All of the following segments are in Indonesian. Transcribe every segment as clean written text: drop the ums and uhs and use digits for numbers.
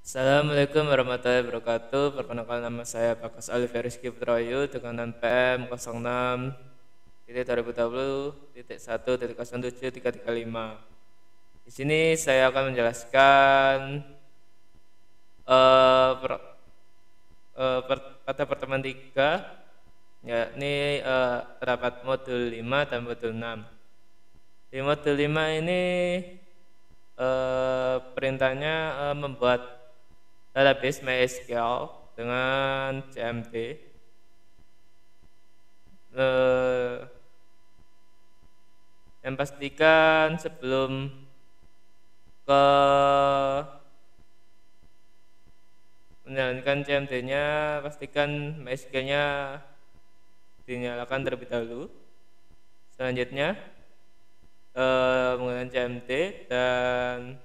Assalamualaikum warahmatullahi wabarakatuh. Perkenalkan, nama saya Bagas Oliver Rizky Putrayu dengan NPM 06.2020.1.07335. Di sini saya akan menjelaskan eh, per- pada pertemuan 3, yakni terdapat modul 5 dan modul 6. Di modul 5 ini perintahnya membuat database MySQL dengan CMD. Yang pastikan sebelum ke menjalankan CMD-nya, pastikan MySQL-nya dinyalakan terlebih dahulu. Selanjutnya menggunakan CMD, dan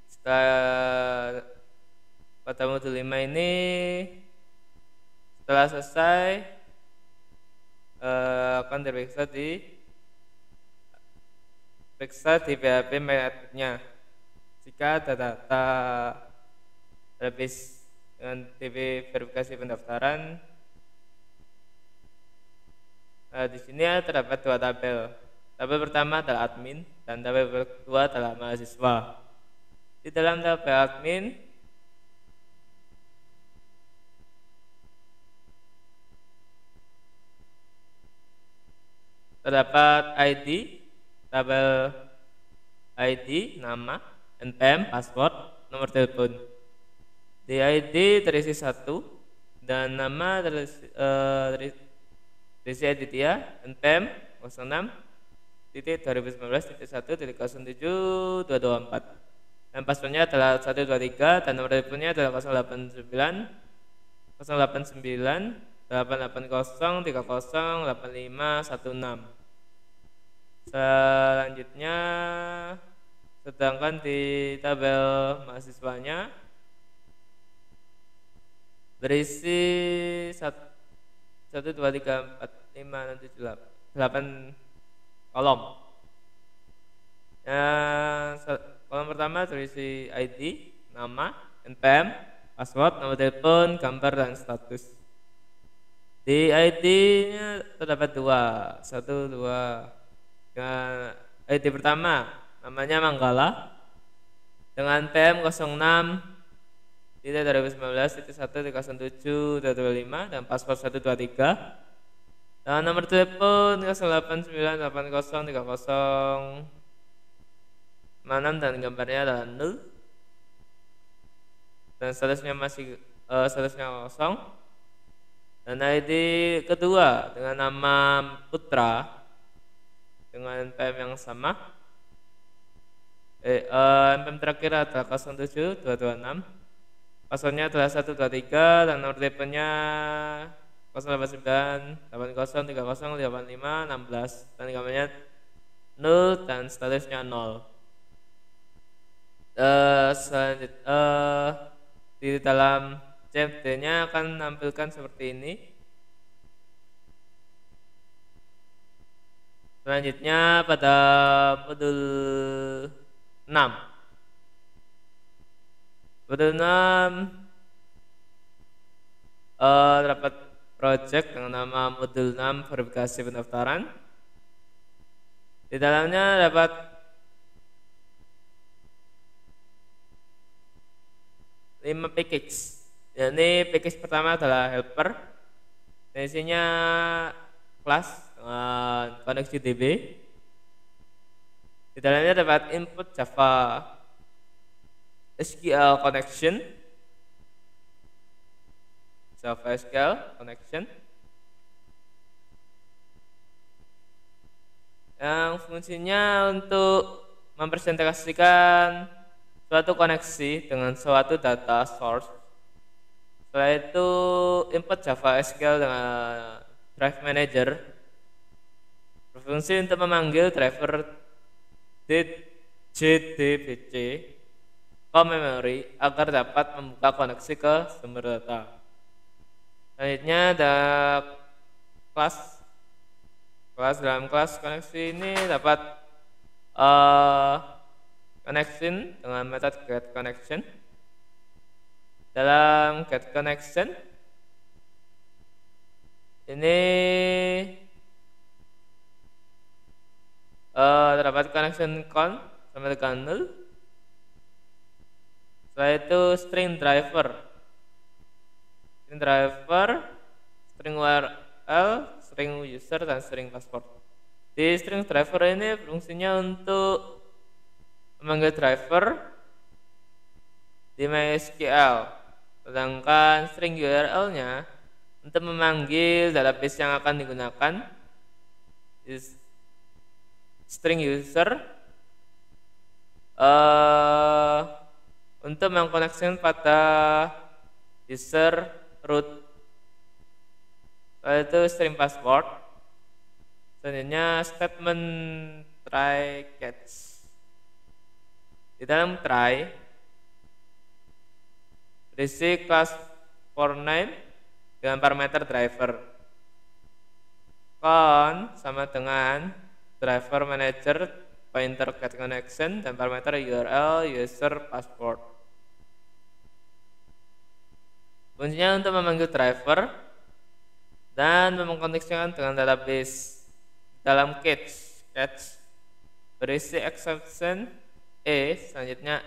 setelah pada modul 5 ini, setelah selesai, akan diperiksa di PHP MyAdmin-nya. Jika ada data database dengan DB verifikasi pendaftaran, di sini terdapat dua tabel. Tabel pertama adalah admin dan tabel kedua adalah mahasiswa. Di dalam tabel admin terdapat ID, tabel ID, nama, NPM, password, nomor telepon. Di ID terisi 1 dan nama terisi Aditya, NPM 06.2019.1.07224. Dan passwordnya adalah 123 dan nomor teleponnya adalah 089 880 3516. Selanjutnya, sedangkan di tabel mahasiswanya berisi 1, 2, 3, 4, 5, 6, 7, 8 kolom. Kolom pertama terisi ID, nama, NPM, password, nomor telepon, gambar, dan status. Di ID-nya terdapat satu, dua. Dengan ID pertama namanya Manggala dengan PM 06.2019.1.07225 dan password 123, dan nomor telepon 0898303056 dan gambarnya adalah 0, dan statusnya masih kosong. Dan ID kedua dengan nama Putra dengan NPM yang sama. NPM terakhir adalah 07226. Passwordnya adalah 123 dan nomor teleponnya 08980308516 dan gambarnya 0 dan statusnya 0. Di dalam CMD-nya akan menampilkan seperti ini. Selanjutnya pada modul 6. Modul 6 terdapat project dengan nama modul 6 verifikasi pendaftaran. Di dalamnya dapat lima package. Ini package pertama adalah helper. Isinya kelas dengan koneksi DB. Di dalamnya dapat input Java SQL connection, Java SQL connection, yang fungsinya untuk mempresentasikan suatu koneksi dengan suatu data source. Setelah itu input Java SQL dengan drive manager berfungsi untuk memanggil driver JDBC ke memori agar dapat membuka koneksi ke sumber data. Selanjutnya ada kelas. Dalam kelas koneksi ini dapat connection dengan metode get connection. Dalam get connection ini terdapat connection count sama dengan 0. Setelah itu string driver, string URL, string user, dan string password. Di string driver ini fungsinya untuk memanggil driver di MySQL, sedangkan string URL-nya untuk memanggil database yang akan digunakan. String user untuk mengkoneksikan pada user root. Setelah itu string password. Selanjutnya statement try catch. Di dalam try berisi class for name dengan parameter driver. Con sama dengan driver manager pointer get connection dan parameter URL user password. Fungsinya untuk memanggil driver dan mengkoneksikan dengan database. Dalam catch berisi exception selanjutnya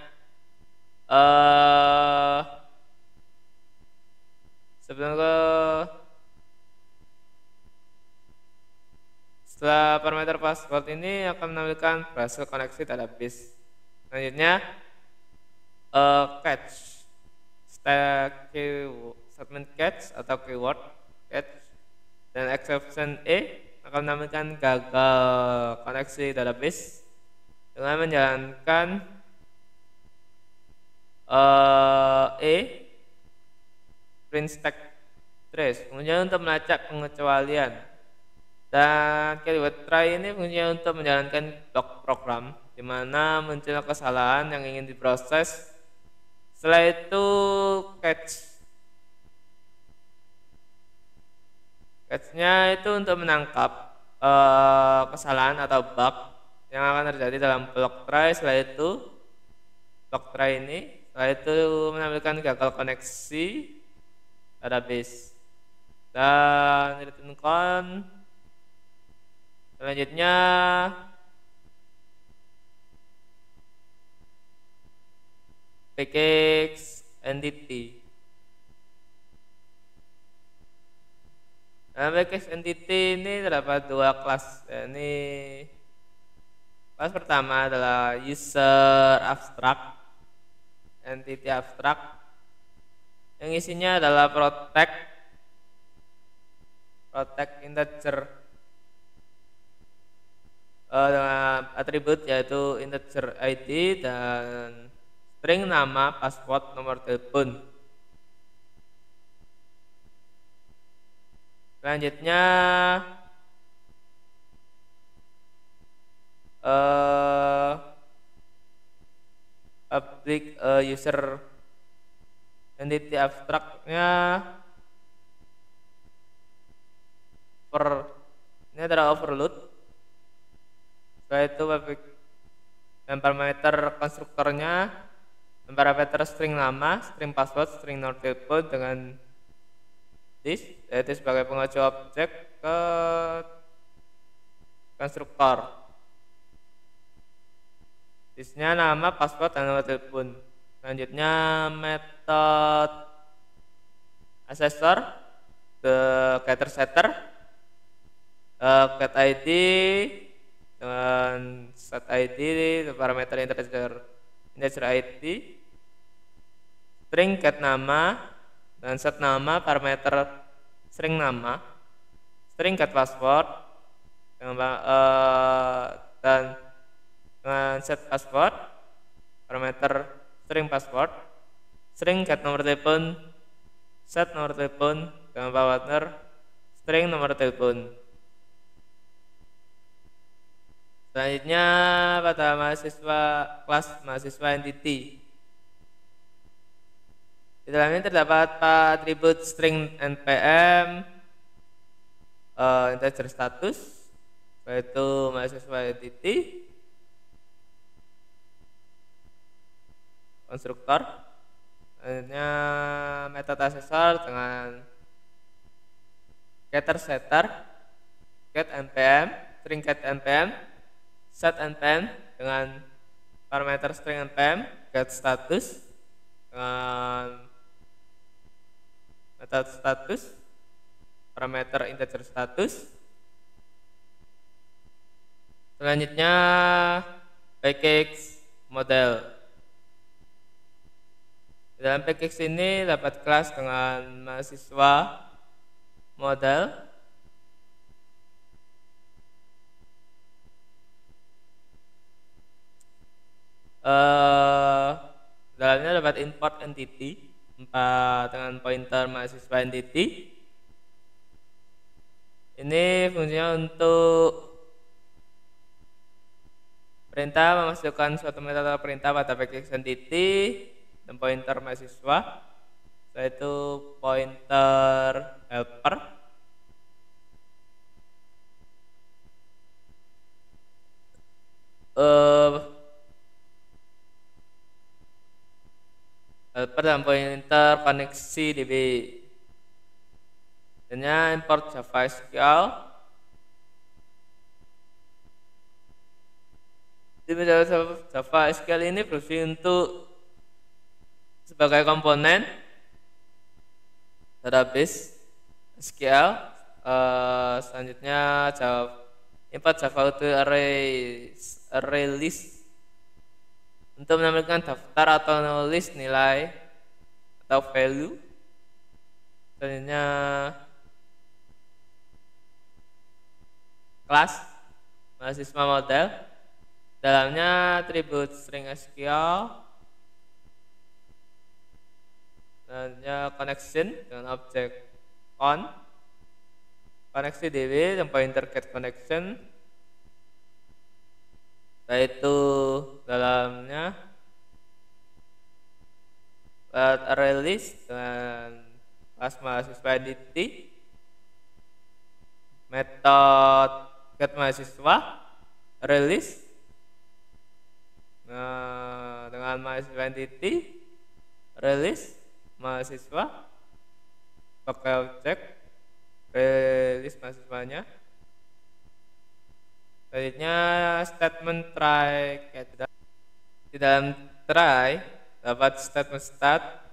setelah parameter password ini akan menampilkan berhasil koneksi database. Selanjutnya catch statement catch atau keyword catch dan exception akan menampilkan gagal koneksi database dengan menjalankan print stack trace fungsinya untuk melacak pengecualian, dan keyword try ini fungsinya untuk menjalankan blok program di mana muncul kesalahan yang ingin diproses. Setelah itu catch-nya itu untuk menangkap kesalahan atau bug yang akan terjadi dalam blok try. Setelah itu blok try ini menampilkan gagal koneksi database dan return count. Selanjutnya package entity. Dalam package entity ini terdapat dua kelas. Ini kelas pertama adalah user abstract, entity abstract, yang isinya adalah protect integer dengan atribut yaitu integer ID dan string nama, password, nomor telepon. Selanjutnya public user entity abstraknya ini adalah overload. Setelah itu public dan parameter konstruktornya dan parameter string nama, string password, string nomor telepon dengan this, yaitu sebagai pengacu objek ke konstruktor. Thisnya nama, password, dan nomor telepon. Selanjutnya metode assessor, the getter setter, get ID dengan set ID, parameter integer ID, string get nama dan set nama, parameter string nama, string get password dan dengan set password, parameter string password, string get nomor telepon, set nomor telepon dengan parameter string nomor telepon. Selanjutnya pada kelas mahasiswa entity. Di dalamnya terdapat atribut string npm, integer status, yaitu mahasiswa entity, konstruktor. Selanjutnya metode asesor dengan getter setter, get npm, string get npm, set npm dengan parameter string npm, get status dengan metode status, parameter integer status. Selanjutnya package model. Dalam package ini dapat kelas dengan mahasiswa model, dalamnya dapat import entity dengan pointer mahasiswa entity. Ini fungsinya untuk perintah memasukkan suatu metode perintah pada package entity dan pointer mahasiswa, yaitu pointer helper. Helper dan pointer koneksi DB. Dan import Java SQL. Di Java SQL ini berfungsi untuk sebagai komponen database SQL. Selanjutnya import Java Auto Array List untuk menampilkan daftar atau list nilai atau value. Selanjutnya kelas mahasiswa model, dalamnya atribut string SQL, selanjutnya connection dengan objek on, koneksi DB dan pointer get connection, yaitu dalamnya array list dengan kelas mahasiswa entity, metode get mahasiswa, array list dengan mahasiswa entity, array list mahasiswa pakai objek array list mahasiswanya. Selanjutnya statement try get. Di dalam try dapat statement start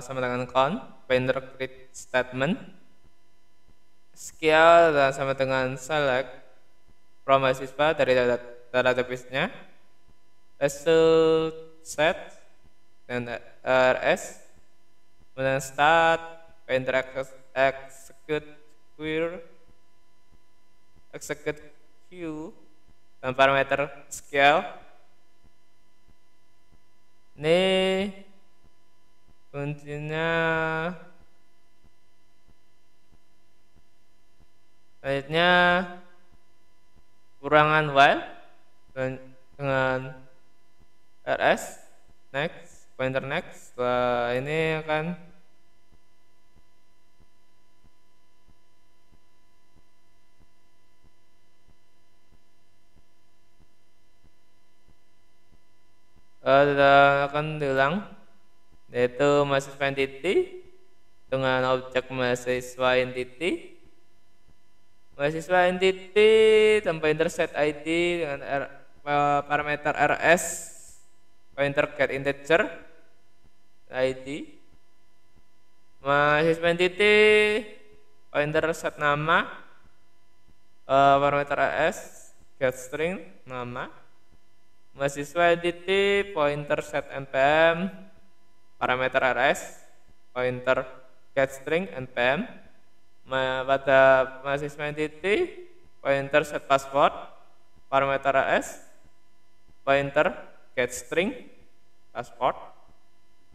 sama dengan count, pointer create statement, scale sama dengan select from mahasiswa dari database-nya, result set dan rs, kemudian start, pointer execute queue dan parameter scale. Ini kuncinya. Selanjutnya kurangan while dengan rs next, pointer next. Setelah ini akan diulang, yaitu mahasiswa entity dengan objek mahasiswa entity, mahasiswa entity dan pointer set ID dengan parameter rs, pointer get integer ID, mahasiswa entity pointer set nama, parameter rs get string nama, mahasiswa entity pointer set npm, parameter rs, pointer get string npm. Pada mahasiswa entity pointer set password, parameter rs, pointer get string password.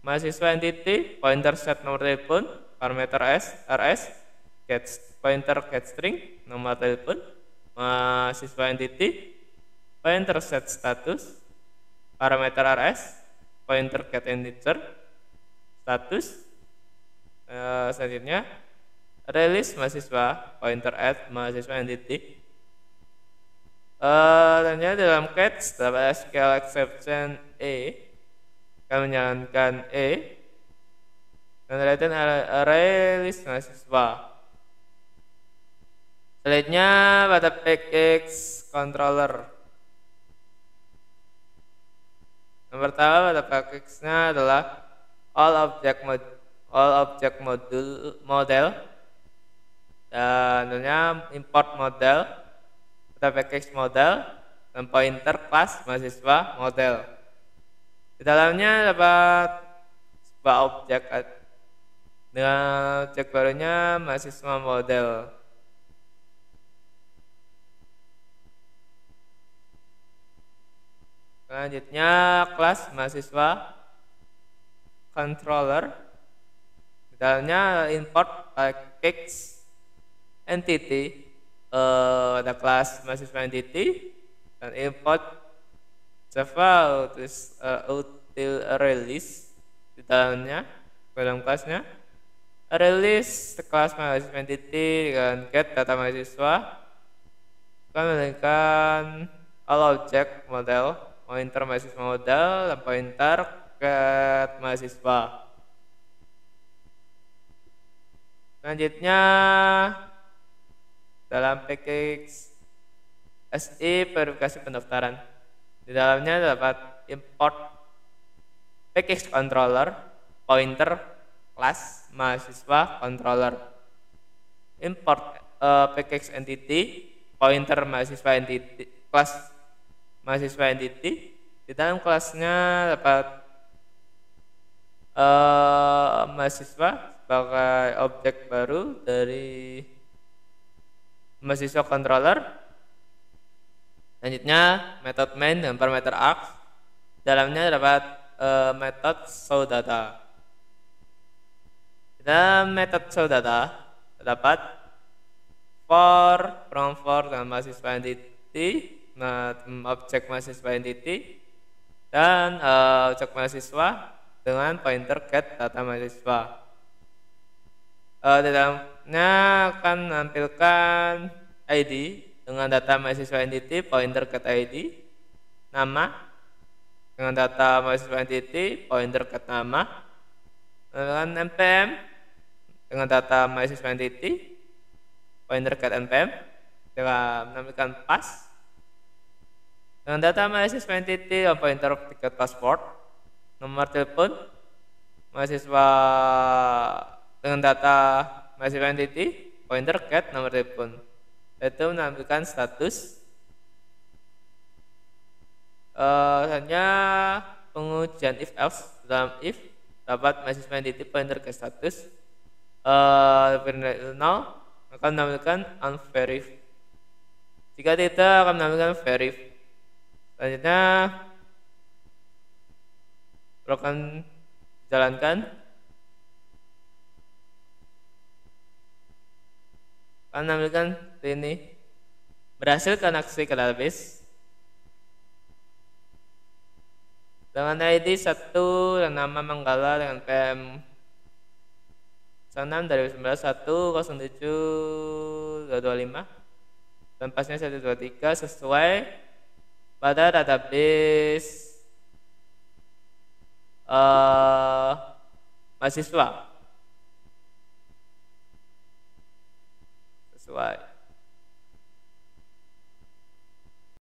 Mahasiswa entity pointer set nomor telepon, parameter rs, pointer get string nomor telepon. Mahasiswa entity pointer set status, parameter rs, pointer get integer status. Selanjutnya release mahasiswa, pointer add mahasiswa entity. Selanjutnya dalam catch dapat SQL exception akan menjalankan dan return array list mahasiswa. Selanjutnya pada package controller. Yang pertama pada package-nya adalah all object model dan import model pada package model dan pointer class mahasiswa model. Di dalamnya dapat sebuah objek dengan objek barunya mahasiswa model. Selanjutnya kelas mahasiswa controller. Di dalamnya import package entity ada kelas mahasiswa entity dan import Java util release di dalamnya dalam kelasnya release kelas mahasiswa entity dengan get data mahasiswa akan menunjukkan all object model pointer mahasiswa model dan pointer get mahasiswa. Selanjutnya dalam package SI verifikasi pendaftaran. Di dalamnya dapat import package controller pointer class mahasiswa controller. Import package entity pointer mahasiswa entity class mahasiswa entity. Di dalam kelasnya dapat mahasiswa sebagai objek baru dari mahasiswa controller. Selanjutnya method main dan parameter args. Dalamnya dapat method show data. Dalam method show data terdapat from dan mahasiswa entity, objek mahasiswa entity dan objek mahasiswa dengan pointer get data mahasiswa. Di dalamnya akan menampilkan ID dengan data mahasiswa entity pointer get ID, nama dengan data mahasiswa entity pointer get nama, dengan npm dengan data mahasiswa entity pointer get npm, dengan menampilkan pass dengan data mahasiswa entity pointer tiket password, nomor telepon mahasiswa dengan data mahasiswa entity pointer get nomor telepon. Itu menampilkan status. Hanya pengujian if else. Dalam if dapat mahasiswa entity pointer ke status nol akan menampilkan unverif. Jika tidak akan menampilkan verif. Selanjutnya akan dijalankan. Akan menampilkan ini berhasil koneksi ke database dengan ID 1 dan nama Manggala dengan PM 16 dari 19.1.07.225 dan pasnya 123 sesuai pada database mahasiswa sesuai.